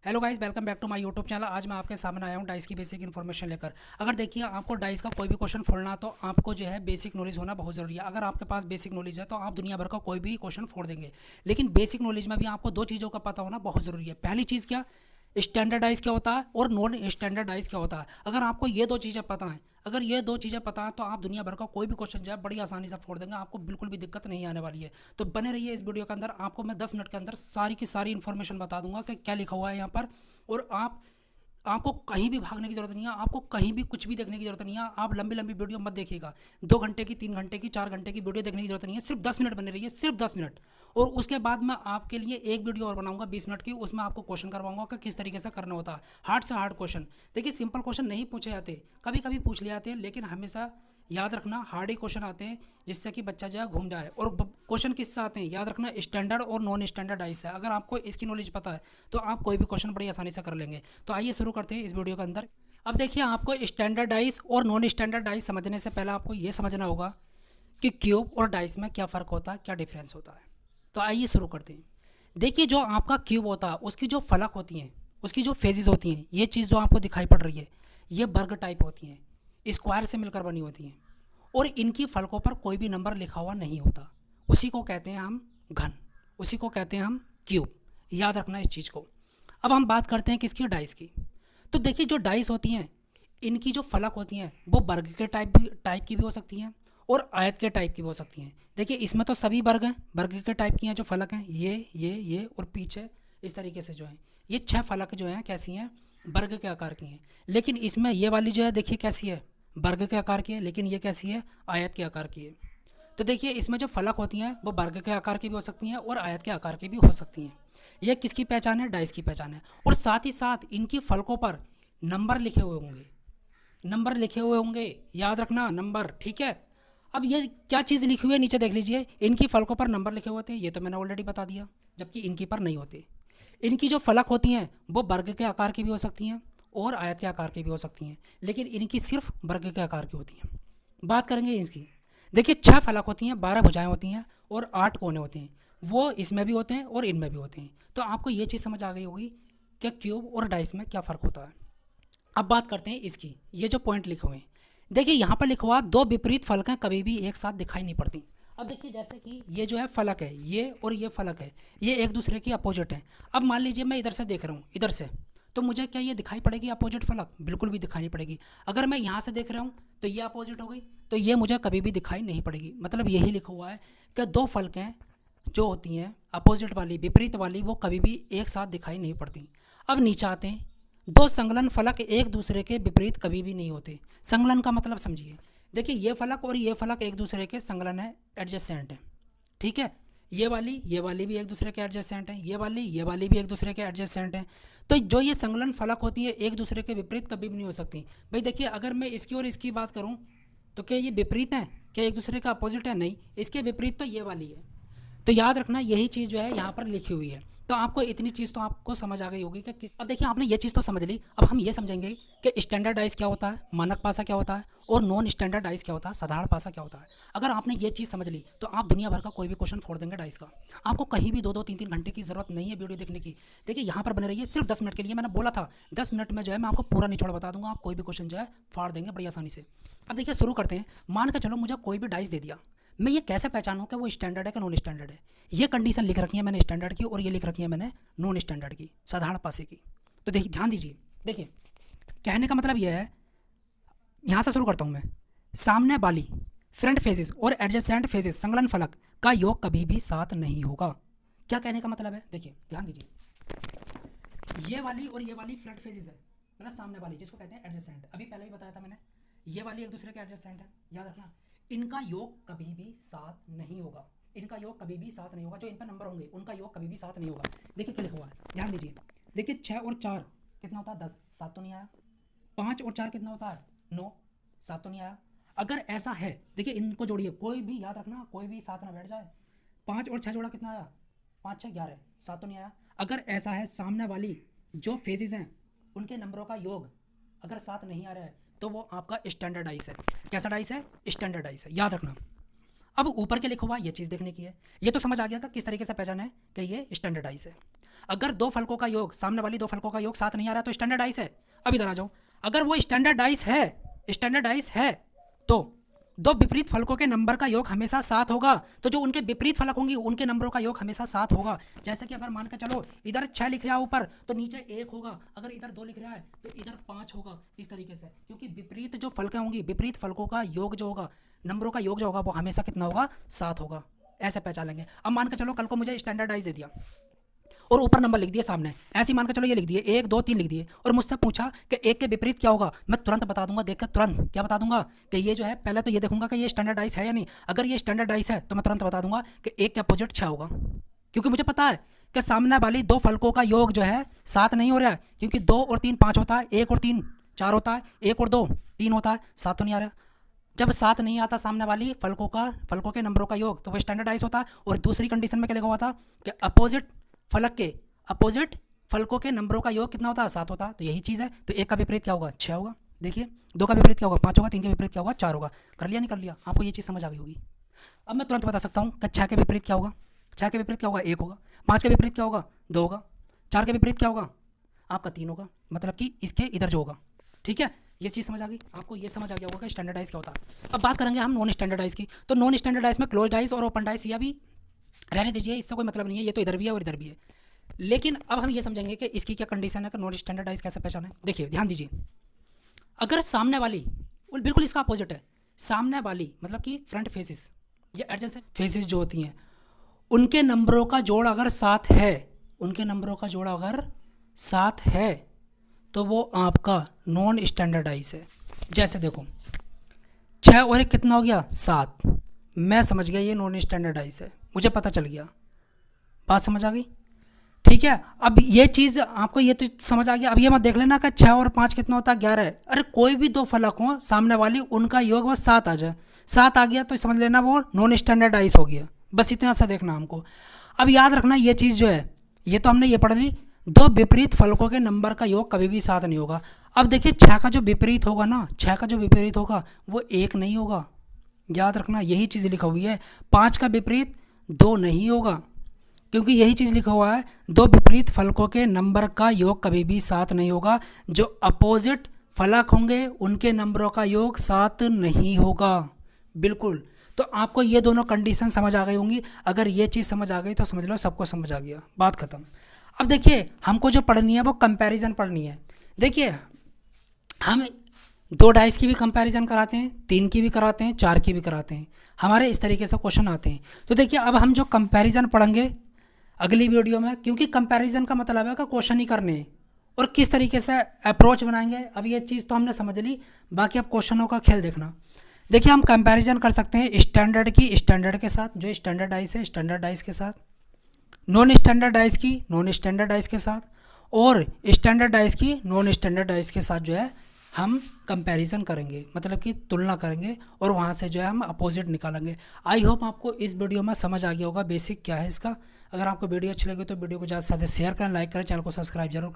Hello guys, welcome back to my YouTube channel. आज मैं आपके सामने आया हूँ डाइस की बेसिक इन्फॉर्मेशन लेकर। अगर देखिए आपको डाइस का कोई भी क्वेश्चन फोड़ना तो आपको जो है बेसिक नॉलेज होना बहुत ज़रूरी है। अगर आपके पास बेसिक नॉलेज है तो आप दुनिया भर का कोई भी क्वेश्चन फोड़ देंगे, लेकिन बेसिक नॉलेज में भी आपको दो चीज़ों का पता होना बहुत ज़रूरी है। पहली चीज़ क्या, स्टैंडर्डाइज क्या होता है और नॉन स्टैंडर्डाइज क्या होता है। अगर आपको ये दो चीज़ें पता हैं, अगर ये दो चीज़ें पता है तो आप दुनिया भर का कोई भी क्वेश्चन जो है बड़ी आसानी से फोड़ देंगे, आपको बिल्कुल भी दिक्कत नहीं आने वाली है। तो बने रहिए इस वीडियो के अंदर, आपको मैं 10 मिनट के अंदर सारी की सारी इन्फॉर्मेशन बता दूंगा कि क्या लिखा हुआ है यहाँ पर। और आपको कहीं भी भागने की जरूरत नहीं है, आपको कहीं भी कुछ भी देखने की जरूरत नहीं है। आप लंबी लंबी वीडियो मत देखिएगा, 2 घंटे की, 3 घंटे की, 4 घंटे की वीडियो देखने की जरूरत नहीं है। सिर्फ 10 मिनट बने रहिए, सिर्फ 10 मिनट। और उसके बाद मैं आपके लिए एक वीडियो और बनाऊंगा 20 मिनट की, उसमें आपको क्वेश्चन करवाऊंगा कि किस तरीके से करना होता है। हार्ड से हार्ड क्वेश्चन। देखिए सिंपल क्वेश्चन नहीं पूछे जाते, कभी कभी पूछ लिए जाते हैं, लेकिन हमेशा याद रखना हार्ड ही क्वेश्चन आते हैं जिससे कि बच्चा जो है घूम जाए। और क्वेश्चन किससे आते हैं याद रखना, स्टैंडर्ड और नॉन स्टैंडर्डाइज है। अगर आपको इसकी नॉलेज पता है तो आप कोई भी क्वेश्चन बड़ी आसानी से कर लेंगे। तो आइए शुरू करते हैं इस वीडियो के अंदर। अब देखिए, आपको स्टैंडर्डाइज और नॉन स्टैंडर्डाइज समझने से पहले आपको ये समझना होगा कि क्यूब और डाइस में क्या फ़र्क होता है, क्या डिफरेंस होता है। तो आइए शुरू करते हैं। देखिए, जो आपका क्यूब होता है उसकी जो फलक होती हैं, उसकी जो फेजेस होती हैं, ये चीज़ जो आपको दिखाई पड़ रही है, ये वर्ग टाइप होती हैं, स्क्वायर से मिलकर बनी होती हैं। और इनकी फलकों पर कोई भी नंबर लिखा हुआ नहीं होता। उसी को कहते हैं हम घन, उसी को कहते हैं हम क्यूब। याद रखना इस चीज़ को। अब हम बात करते हैं किसकी, डाइस की। तो देखिए, जो डाइस होती हैं इनकी जो फलक होती हैं वो वर्ग के टाइप की भी हो सकती हैं और आयत के टाइप की भी हो सकती हैं। देखिए इसमें तो सभी वर्ग हैं, वर्ग के टाइप की हैं जो फलक हैं, ये और पीछे इस तरीके से जो है ये 6 फलक जो हैं कैसी हैं, वर्ग के आकार की हैं। लेकिन इसमें ये वाली जो है देखिए कैसी है, वर्ग के आकार की है, लेकिन ये कैसी है, आयत के आकार की है। तो देखिए इसमें जो फलक होती हैं वो वर्ग के आकार की भी हो सकती हैं और आयत के आकार की भी हो सकती हैं। यह किसकी पहचान है, डाइस की पहचान है। और साथ ही साथ इनकी फलकों पर नंबर लिखे हुए होंगे, नंबर लिखे हुए होंगे, याद रखना नंबर, ठीक है। अब ये क्या चीज़ लिखी हुई है नीचे देख लीजिए, इनकी फलकों पर नंबर लिखे हुए होते हैं, ये तो मैंने ऑलरेडी बता दिया, जबकि इनकी पर नहीं होते। इनकी जो फलक होती हैं वो वर्ग के आकार की भी हो सकती हैं और आयत के आकार की भी हो सकती हैं, लेकिन इनकी सिर्फ वर्ग के आकार की होती हैं। बात करेंगे इसकी। देखिए 6 फलक होती हैं, 12 भुजाएं होती हैं और 8 कोने होते हैं। वो इसमें भी होते हैं और इनमें भी होते हैं। तो आपको ये चीज़ समझ आ गई होगी कि क्यूब और डाइस में क्या फ़र्क होता है। अब बात करते हैं इसकी, ये जो पॉइंट लिखे हुए हैं, देखिए यहाँ पर लिखा हुआ दो विपरीत फलकें कभी भी एक साथ दिखाई नहीं पड़ती। अब देखिए जैसे कि ये जो है फलक है, ये और ये फलक है, ये एक दूसरे की अपोजिट है। अब मान लीजिए मैं इधर से देख रहा हूँ, इधर से, तो मुझे क्या ये दिखाई पड़ेगी अपोजिट फलक? बिल्कुल भी दिखाई नहीं पड़ेगी। अगर मैं यहाँ से देख रहा हूँ तो ये अपोजिट हो गई, तो ये मुझे कभी भी दिखाई नहीं पड़ेगी। मतलब यही लिखा हुआ है कि दो फलकें जो होती हैं अपोजिट वाली, विपरीत वाली, वो कभी भी एक साथ दिखाई नहीं पड़ती। अब नीचे आते हैं, दो संलग्न फलक एक दूसरे के विपरीत कभी भी नहीं होते। संलग्न का मतलब समझिए, देखिए ये फलक और ये फलक एक दूसरे के संलग्न है, एडजेसेंट है, ठीक है। ये वाली भी एक दूसरे के एडजेसेंट है, ये वाली भी एक दूसरे के एडजेसेंट है। तो जो ये संलग्न फलक होती है एक दूसरे के विपरीत कभी भी नहीं हो सकती। भाई देखिए, अगर मैं इसकी और इसकी बात करूं तो क्या ये विपरीत है, क्या एक दूसरे का अपोजिट है? नहीं, इसके विपरीत तो ये वाली है। तो याद रखना यही चीज़ जो है यहाँ पर लिखी हुई है। तो आपको इतनी चीज़ तो आपको समझ आ गई होगी कि अब देखिए आपने ये चीज़ तो समझ ली। अब हम ये समझेंगे कि स्टैंडर्डाइज क्या होता है, मानक भाषा क्या होता है, और नॉन स्टैंडर्डाइज क्या होता है, साधारण भाषा क्या होता है। अगर आपने ये चीज़ समझ ली तो आप दुनिया भर का कोई भी क्वेश्चन फोड़ देंगे डाइस का। आपको कहीं भी 2-2, 3-3 घंटे की जरूरत नहीं है वीडियो देखने की। देखिए यहाँ पर बने रहिए सिर्फ 10 मिनट के लिए। मैंने बोला था 10 मिनट में जो है मैं आपको पूरा निचोड़ बता दूंगा, आप कोई भी क्वेश्चन जो है फाड़ देंगे बड़ी आसानी से। अब देखिए शुरू करते हैं। मान के चलो मुझे कोई भी डाइस दे दिया, मैं ये कैसे पहचानूं कि वो स्टैंडर्ड है कि नॉन स्टैंडर्ड है? ये कंडीशन लिख रखी है मैंने स्टैंडर्ड की और ये लिख रखी है मैंने नॉन स्टैंडर्ड की, साधारण पासे की। तो देखिए ध्यान दीजिए, देखिए कहने का मतलब यह है, यहाँ से शुरू करता हूँ मैं। सामने वाली फ्रंट फेजेस और एडजेसेंट फेजेस संलग्न फलक का योग कभी भी साथ नहीं होगा। क्या कहने का मतलब है? देखिए ध्यान दीजिए, ये वाली और ये वाली फ्रंट फेजेस है, मतलब सामने वाली, जिसको कहते हैं एडजेसेंट। अभी पहले भी बताया था मैंने, ये वाली एक दूसरे के एडजेसेंट है, याद रखना। इनका योग कभी भी साथ नहीं होगा, इनका योग कभी भी साथ नहीं होगा। जो इन पर नंबर होंगे उनका योग कभी भी साथ नहीं होगा। देखिए क्या लिखा हुआ है, ध्यान दीजिए। देखिए 6 और 4 कितना होता है? 10, 7 तो नहीं आया। 5 और 4 कितना होता है? 9, 7 तो नहीं आया। अगर ऐसा है, देखिए इनको जोड़िए, कोई भी याद रखना, कोई भी साथ ना बैठ जाए। 5 और 6 जोड़ा कितना आया? 5 6 11, 7 तो नहीं आया। अगर ऐसा है, सामने वाली जो फेजेस हैं उनके नंबरों का योग अगर साथ नहीं आ रहा है तो वो आपका स्टैंडर्डाइज है। कैसा डाइस है? स्टैंडर्डाइज है, याद रखना। अब ऊपर के लिखा हुआ ये चीज़ देखने की है। ये तो समझ आ गया था किस तरीके से पहचान है कि ये स्टैंडर्डाइज है। अगर दो फलकों का योग, सामने वाली दो फलकों का योग साथ नहीं आ रहा तो स्टैंडर्डाइज है। अब इधर आ जाओ, अगर वो स्टैंडर्डाइज है तो दो विपरीत फलकों के नंबर का योग हमेशा 7 होगा। तो जो उनके विपरीत फलक होंगी उनके नंबरों का योग हमेशा 7 होगा। जैसे कि अगर मान के चलो इधर 6 लिख रहा है ऊपर तो नीचे 1 होगा, अगर इधर 2 लिख रहा है तो इधर 5 होगा, इस तरीके से। क्योंकि विपरीत जो फलकें होंगी, विपरीत फलकों का योग जो होगा, नंबरों का योग जो होगा वो हमेशा कितना होगा, 7 होगा। ऐसे पहचान लेंगे। अब मान के चलो कल को मुझे स्टैंडर्डाइज दे दिया और ऊपर नंबर लिख दिए सामने, ऐसे ही मान के चलो ये लिख दिए 1 2 3 लिख दिए, और मुझसे पूछा कि 1 के विपरीत क्या होगा, मैं तुरंत बता दूंगा, देख कर तुरंत क्या बता दूंगा कि ये जो है, पहले तो ये देखूंगा कि ये स्टैंडर्डाइज है या नहीं। अगर ये स्टैंडर्डाइज है तो मैं तुरंत बता दूंगा कि 1 के अपोजिट 6 होगा, क्योंकि मुझे पता है कि सामने वाली दो फलकों का योग जो है 7 नहीं हो रहा है, क्योंकि 2 और 3 5 होता है, 1 और 3 4 होता है, 1 और 2 3 होता है, 7 तो नहीं आ रहा। जब 7 नहीं आता सामने वाली फलकों के नंबरों का योग तो वो स्टैंडर्डाइज होता है। और दूसरी कंडीशन में क्या लिखा हुआ था कि अपोजिट फलकों के नंबरों का योग कितना होता है, 7 होता है। तो यही चीज़ है। तो 1 का विपरीत क्या होगा, 6 होगा। देखिए 2 का विपरीत क्या होगा, 5 होगा। 3 के विपरीत क्या होगा, 4 होगा। कर लिया नहीं कर लिया, आपको ये चीज़ समझ आ गई होगी। अब मैं तुरंत बता सकता हूँ कि 6 के विपरीत क्या होगा, 6 के विपरीत क्या होगा, 1 होगा। 5 के विपरीत क्या होगा, 2 होगा। 4 के विपरीत क्या होगा, आपका 3 होगा, मतलब कि इसके इधर जो होगा। ठीक है, ये चीज़ समझ आ गई आपको, ये समझ आ गया होगा कि स्टैंडर्डाइज क्या होता है। अब बात करेंगे हम नॉन स्टैंडर्डाइज की। तो नॉन स्टैंडर्डाइज में क्लोज डाइज और ओपन डाइज या भी रहने दीजिए, इससे कोई मतलब नहीं है, ये तो इधर भी है और इधर भी है। लेकिन अब हम ये समझेंगे कि इसकी क्या कंडीशन है कि नॉन स्टैंडर्डाइज कैसे पहचाने। देखिए ध्यान दीजिए, अगर सामने वाली बिल्कुल इसका अपोजिट है, सामने वाली मतलब कि फ्रंट फेसिस या एडजेसेंट फेसिस जो होती हैं, उनके नंबरों का जोड़ अगर 7 है, उनके नंबरों का जोड़ अगर 7 है तो वो आपका नॉन स्टैंडर्डाइज है। जैसे देखो 6 और 1 कितना हो गया, 7। मैं समझ गया ये नॉन स्टैंडर्डाइज है, मुझे पता चल गया, बात समझ आ गई। ठीक है, अब ये चीज़ आपको ये तो समझ आ गया। अब ये मत देख लेना कि 6 और 5 कितना होता है, 11 है। अरे कोई भी दो फलक हो सामने वाली, उनका योग बस 7 आ जाए, 7 आ गया तो समझ लेना वो नॉन स्टैंडर्डाइज हो गया। बस इतना सा देखना हमको। अब याद रखना ये चीज़ जो है, ये तो हमने ये पढ़ ली, दो विपरीत फलकों के नंबर का योग कभी भी 7 नहीं होगा। अब देखिए 6 का जो विपरीत होगा ना, 6 का जो विपरीत होगा वो 1 नहीं होगा, याद रखना, यही चीज़ लिखा हुई है। 5 का विपरीत 2 नहीं होगा, क्योंकि यही चीज़ लिखा हुआ है, दो विपरीत फलकों के नंबर का योग कभी भी 7 नहीं होगा। जो अपोजिट फलक होंगे उनके नंबरों का योग 7 नहीं होगा, बिल्कुल। तो आपको ये दोनों कंडीशन समझ आ गई होंगी। अगर ये चीज़ समझ आ गई तो समझ लो सबको समझ आ गया, बात खत्म। अब देखिए हमको जो पढ़नी है वो कंपैरिजन पढ़नी है। देखिए हम 2 डाइस की भी कंपैरिजन कराते हैं, 3 की भी कराते हैं, 4 की भी कराते हैं, हमारे इस तरीके से क्वेश्चन आते हैं। तो देखिए अब हम जो कंपैरिजन पढ़ेंगे अगली वीडियो में, क्योंकि कंपैरिजन का मतलब है कि क्वेश्चन ही करने हैं और किस तरीके से अप्रोच बनाएंगे। अब ये चीज़ तो हमने समझ ली, बाकी अब क्वेश्चनों का खेल देखना। देखिए हम कंपैरिजन कर सकते हैं स्टैंडर्ड की स्टैंडर्ड के साथ, जो स्टैंडर्डाइज है स्टैंडर्डाइज के साथ, नॉन स्टैंडर्डाइज की नॉन स्टैंडर्डाइज के साथ, और स्टैंडर्डाइज की नॉन स्टैंडर्डाइज के साथ जो है हम कंपैरिजन करेंगे, मतलब कि तुलना करेंगे और वहाँ से जो है हम अपोजिट निकालेंगे। आई होप आपको इस वीडियो में समझ आ गया होगा बेसिक क्या है इसका। अगर आपको वीडियो अच्छी लगी तो वीडियो को ज़्यादा से ज़्यादा शेयर करें, लाइक करें, चैनल को सब्सक्राइब जरूर करें।